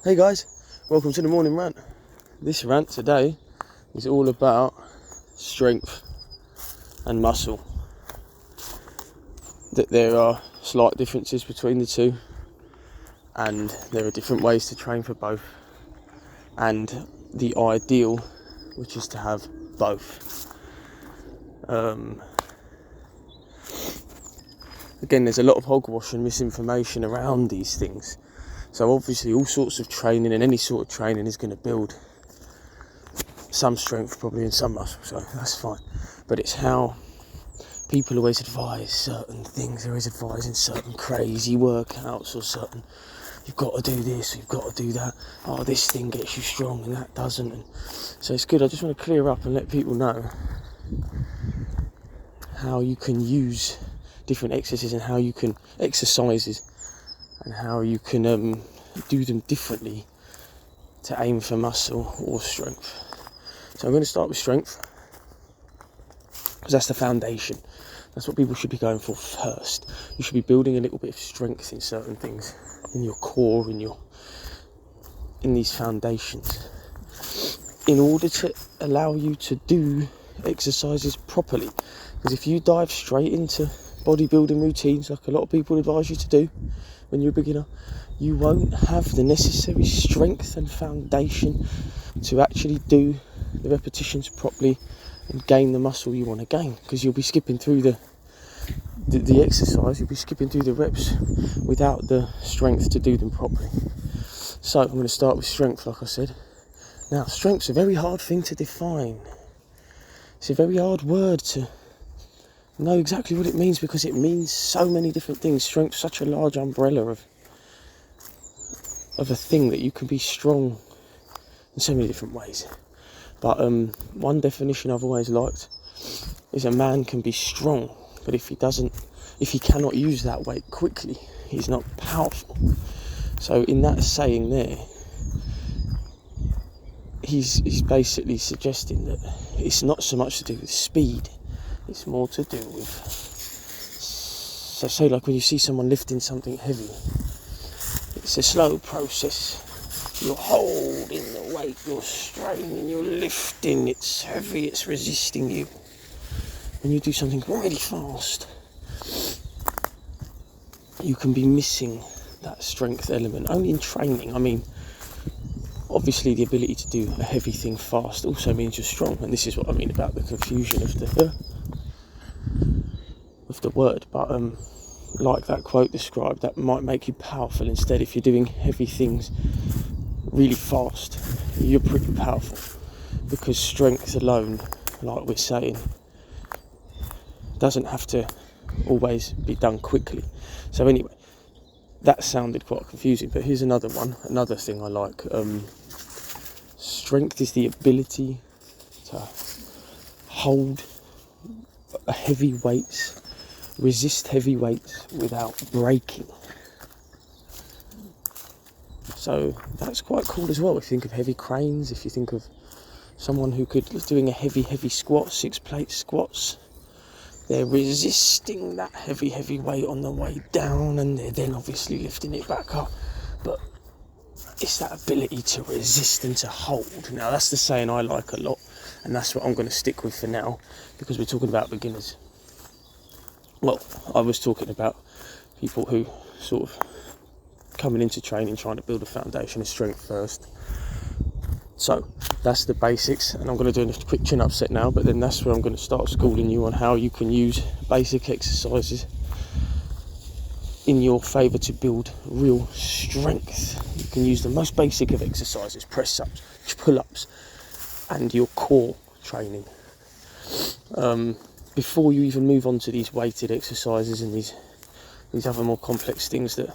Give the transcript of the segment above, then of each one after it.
Hey guys, welcome to the morning rant. This rant today is all about strength and muscle. That there are slight differences between the two, and there are different ways to train for both, and the ideal, which is to have both. Again, there's a lot of hogwash and misinformation around these things. So obviously all sorts of training and any sort of training is going to build some strength probably and some muscle, so that's fine. But it's how people always advise certain things. They're always advising certain crazy workouts or certain, you've got to do this, you've got to do that. Oh, this thing gets you strong and that doesn't. And so it's good. I just want to clear up and let people know how you can use different exercises and how you can do them differently to aim for muscle or strength. So I'm going to start with strength because that's the foundation. That's what people should be going for first. You should be building a little bit of strength in certain things, in your core, in these foundations, in order to allow you to do exercises properly. Because if you dive straight into bodybuilding routines like a lot of people advise you to do when you're a beginner, you won't have the necessary strength and foundation to actually do the repetitions properly and gain the muscle you want to gain, because you'll be skipping through the exercise, you'll be skipping through the reps without the strength to do them properly. So I'm going to start with strength, like I said. Now, strength's a very hard thing to define. It's a very hard word to know exactly what it means, because it means so many different things. Strength's such a large umbrella of a thing that you can be strong in so many different ways. But one definition I've always liked is a man can be strong, but if he cannot use that weight quickly, he's not powerful. So in that saying there, he's basically suggesting that it's not so much to do with speed, it's more to do with, so say like when you see someone lifting something heavy, it's a slow process. You're holding the weight, you're straining, you're lifting, it's heavy, it's resisting you. When you do something really fast, you can be missing that strength element. Only in training. I mean, obviously the ability to do a heavy thing fast also means you're strong, and this is what I mean about the confusion of the word. But like that quote described, that might make you powerful instead. If you're doing heavy things really fast, you're pretty powerful, because strength alone, like we're saying, doesn't have to always be done quickly. So anyway, that sounded quite confusing, but here's another thing I like. Strength is the ability to hold heavy weights, resist heavy weights without breaking. So that's quite cool as well. If you think of heavy cranes, if you think of someone who could doing a heavy squat, 6-plate squats, they're resisting that heavy weight on the way down, and they're then obviously lifting it back up. But it's that ability to resist and to hold. Now that's the saying I like a lot, and that's what I'm going to stick with for now, because we're talking about beginners. Well, I was talking about people who sort of coming into training, trying to build a foundation of strength first. So that's the basics, and I'm going to do a quick chin-up set now, but then that's where I'm going to start schooling you on how you can use basic exercises in your favour to build real strength. You can use the most basic of exercises, press-ups, pull-ups, and your core training. Before you even move on to these weighted exercises and these other more complex things that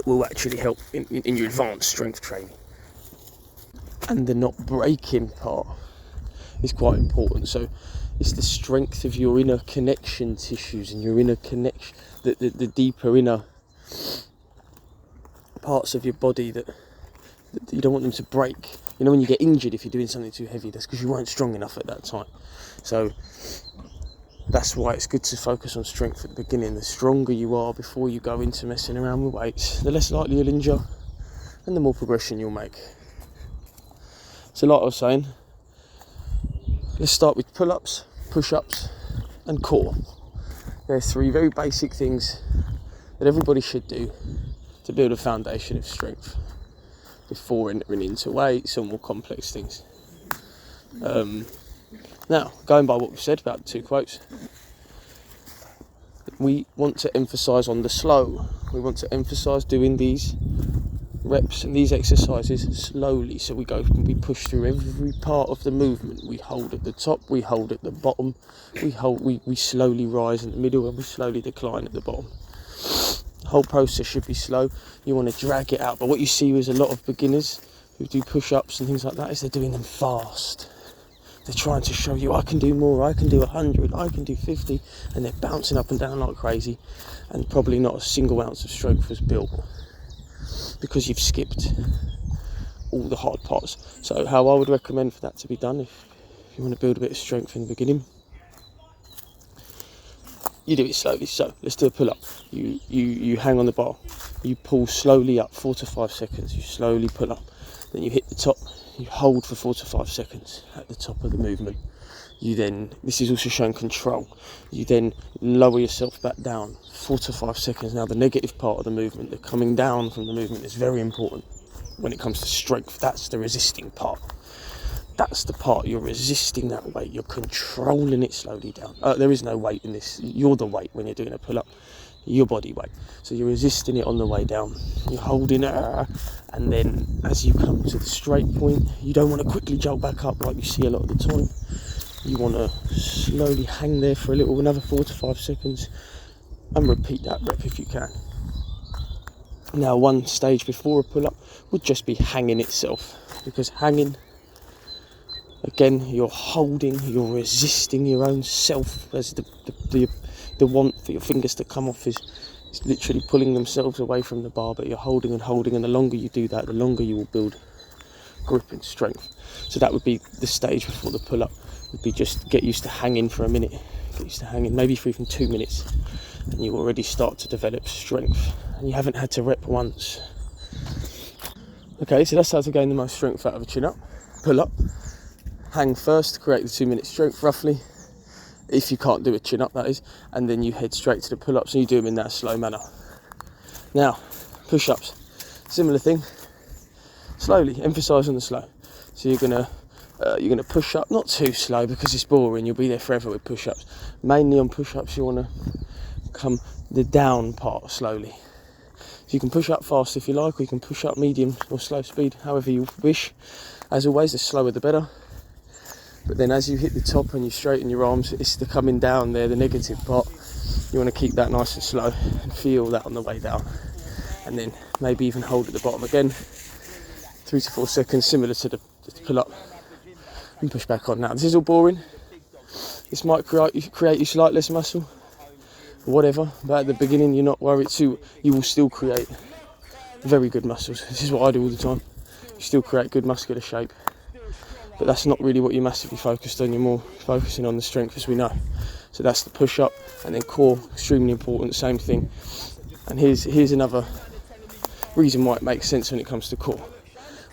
will actually help in your advanced strength training. And the not breaking part is quite important. So it's the strength of your inner connection tissues and your inner connection, the deeper inner parts of your body that you don't want them to break. You know, when you get injured if you're doing something too heavy, that's because you weren't strong enough at that time. So That's why it's good to focus on strength at the beginning. The stronger you are before you go into messing around with weights, the less likely you'll injure and the more progression you'll make. So like I was saying, let's start with pull-ups, push-ups and core. There's 3 very basic things that everybody should do to build a foundation of strength before entering into weights or more complex things. Now, going by what we've said about the 2 quotes, we want to emphasise on the slow. We want to emphasise doing these reps and these exercises slowly. So we push through every part of the movement. We hold at the top, we hold at the bottom, we slowly rise in the middle, and we slowly decline at the bottom. The whole process should be slow. You want to drag it out. But what you see is a lot of beginners who do push-ups and things like that is they're doing them fast. They're trying to show you, I can do more, I can do 100, I can do 50, and they're bouncing up and down like crazy, and probably not a single ounce of strength was built because you've skipped all the hard parts. So how I would recommend for that to be done, if you want to build a bit of strength in the beginning, you do it slowly. So let's do a pull-up. You hang on the bar, you pull slowly up 4 to 5 seconds, you slowly pull up, then you hit the top, you hold for 4 to 5 seconds at the top of the movement. You then, this is also showing control, you then lower yourself back down 4 to 5 seconds. Now the negative part of the movement, the coming down from the movement, is very important when it comes to strength. That's the resisting part. That's the part you're resisting that weight, you're controlling it slowly down. There is no weight in this, you're the weight when you're doing a pull-up, your body weight. So you're resisting it on the way down, you're holding it, and then as you come to the straight point, you don't want to quickly jolt back up like you see a lot of the time. You want to slowly hang there for another 4 to 5 seconds, and repeat that rep if you can. Now, one stage before a pull-up would just be hanging itself, because hanging, again, you're holding, you're resisting your own self, as the want for your fingers to come off is literally pulling themselves away from the bar, but you're holding and holding, and the longer you do that, the longer you will build grip and strength. So that would be the stage before the pull-up, would be just get used to hanging for a minute, get used to hanging, maybe for even 2 minutes, and you already start to develop strength, and you haven't had to rep once. Okay, so that's how to gain the most strength out of a chin-up. Pull-up, hang first to create the 2 minute strength roughly, if you can't do a chin-up that is, and then you head straight to the pull-ups and you do them in that slow manner. Now, push-ups, similar thing, slowly, emphasise on the slow. So you're gonna push up, not too slow because it's boring, you'll be there forever with push-ups. Mainly on push-ups you want to come the down part slowly. So you can push up fast if you like, or you can push up medium or slow speed, however you wish. As always, the slower the better. But then as you hit the top and you straighten your arms, it's the coming down there, the negative part. You want to keep that nice and slow and feel that on the way down. And then maybe even hold at the bottom again, 3 to 4 seconds, similar to the pull-up, and push back on. Now, this is all boring. This might create you slight less muscle, or whatever, but at the beginning you're not worried, you will still create very good muscles. This is what I do all the time. You still create good muscular shape. But that's not really what you're massively focused on, you're more focusing on the strength, as we know. So that's the push-up, and then core, extremely important, same thing. And here's another reason why it makes sense when it comes to core.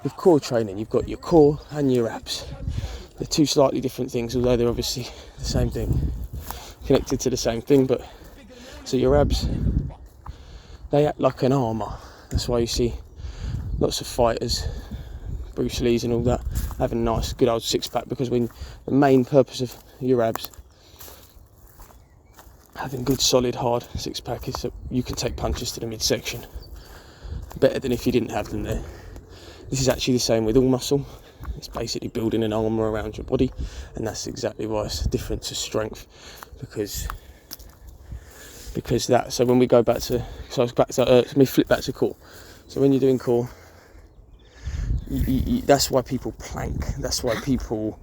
With core training, you've got your core and your abs. They're 2 slightly different things, although they're obviously the same thing, connected to the same thing. But so your abs, they act like an armour. That's why you see lots of fighters, Bruce Lee's and all that, having a nice good old six-pack, because when the main purpose of your abs, having good solid hard six-pack, is that you can take punches to the midsection better than if you didn't have them there. This is actually the same with all muscle. It's basically building an armour around your body, and that's exactly why it's different to strength, because that. So when we go back to, let me flip back to core. So when you're doing core, that's why people plank, that's why people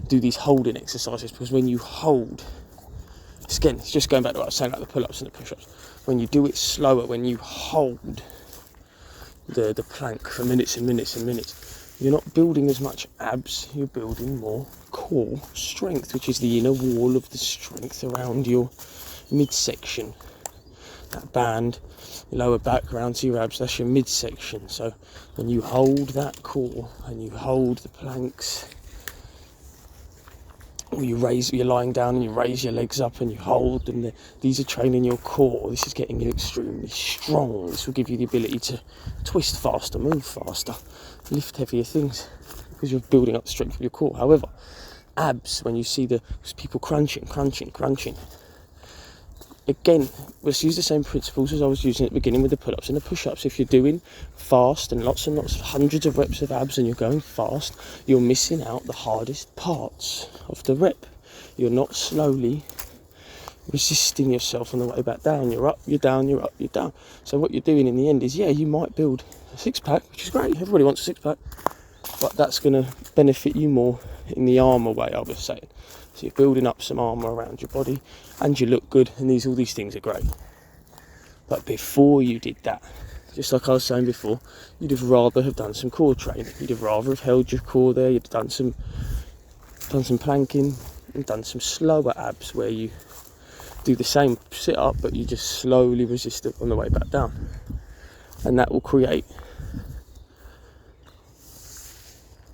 do these holding exercises, because when you hold, again, it's just going back to what I was saying about the pull-ups and the push-ups, when you do it slower, when you hold the plank for minutes and minutes and minutes, you're not building as much abs, you're building more core strength, which is the inner wall of the strength around your midsection. That band, your lower back around to your abs, that's your midsection. So when you hold that core and you hold the planks, or you're lying down and you raise your legs up and you hold them, these are training your core. This is getting you extremely strong. This will give you the ability to twist faster, move faster, lift heavier things, because you're building up the strength of your core. However, abs, when you see the people crunching, again, let's use the same principles as I was using at the beginning with the pull-ups and the push-ups. If you're doing fast and lots, hundreds of reps of abs and you're going fast, you're missing out the hardest parts of the rep. You're not slowly resisting yourself on the way back down. You're up, you're down, you're up, you're down. So what you're doing in the end is, yeah, you might build a six-pack, which is great. Everybody wants a six-pack. But that's going to benefit you more in the armour way, I was saying. So you're building up some armour around your body and you look good, and all these things are great. But before you did that, just like I was saying before, you'd have rather have done some core training. You'd have rather have held your core there. You'd have done some planking and done some slower abs where you do the same sit up, but you just slowly resist it on the way back down. And that will create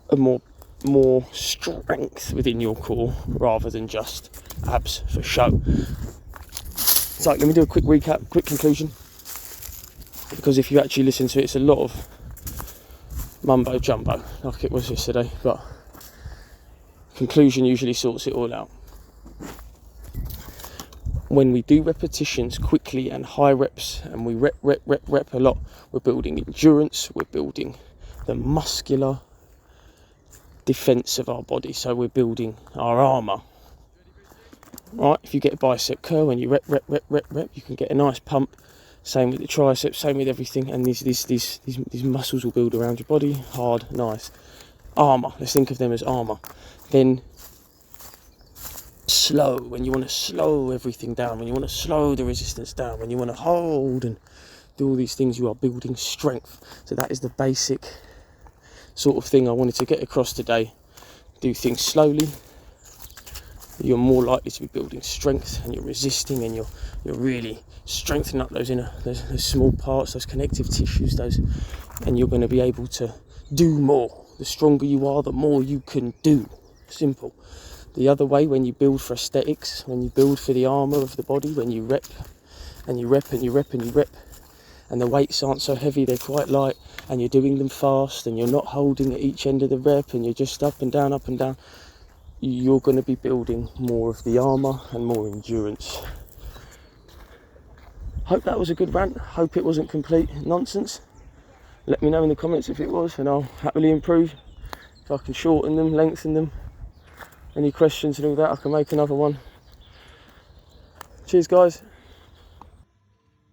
a more strength within your core rather than just abs for show. So let me do a quick recap, quick conclusion, because if you actually listen to it, it's a lot of mumbo jumbo like it was yesterday, but conclusion usually sorts it all out. When we do repetitions quickly and high reps, and we rep a lot, we're building endurance, we're building the muscular defense of our body, so we're building our armour. Right, if you get a bicep curl and you rep, you can get a nice pump. Same with the triceps, same with everything, and these muscles will build around your body, hard, nice. Armour, let's think of them as armour. Then slow, when you want to slow everything down, when you want to slow the resistance down, when you want to hold and do all these things, you are building strength. So that is the basic sort of thing I wanted to get across today. Do things slowly, you're more likely to be building strength, and you're resisting, and you're really strengthening up those small parts, those connective tissues, and you're going to be able to do more. The stronger you are, the more you can do. Simple. The other way, when you build for aesthetics, when you build for the armour of the body, when you rep and you rep and you rep and you rep, and the weights aren't so heavy, they're quite light, and you're doing them fast, and you're not holding at each end of the rep, and you're just up and down, you're going to be building more of the armour and more endurance. Hope that was a good rant. Hope it wasn't complete nonsense. Let me know in the comments if it was, and I'll happily improve. If I can shorten them, lengthen them, any questions and all that, I can make another one. Cheers guys.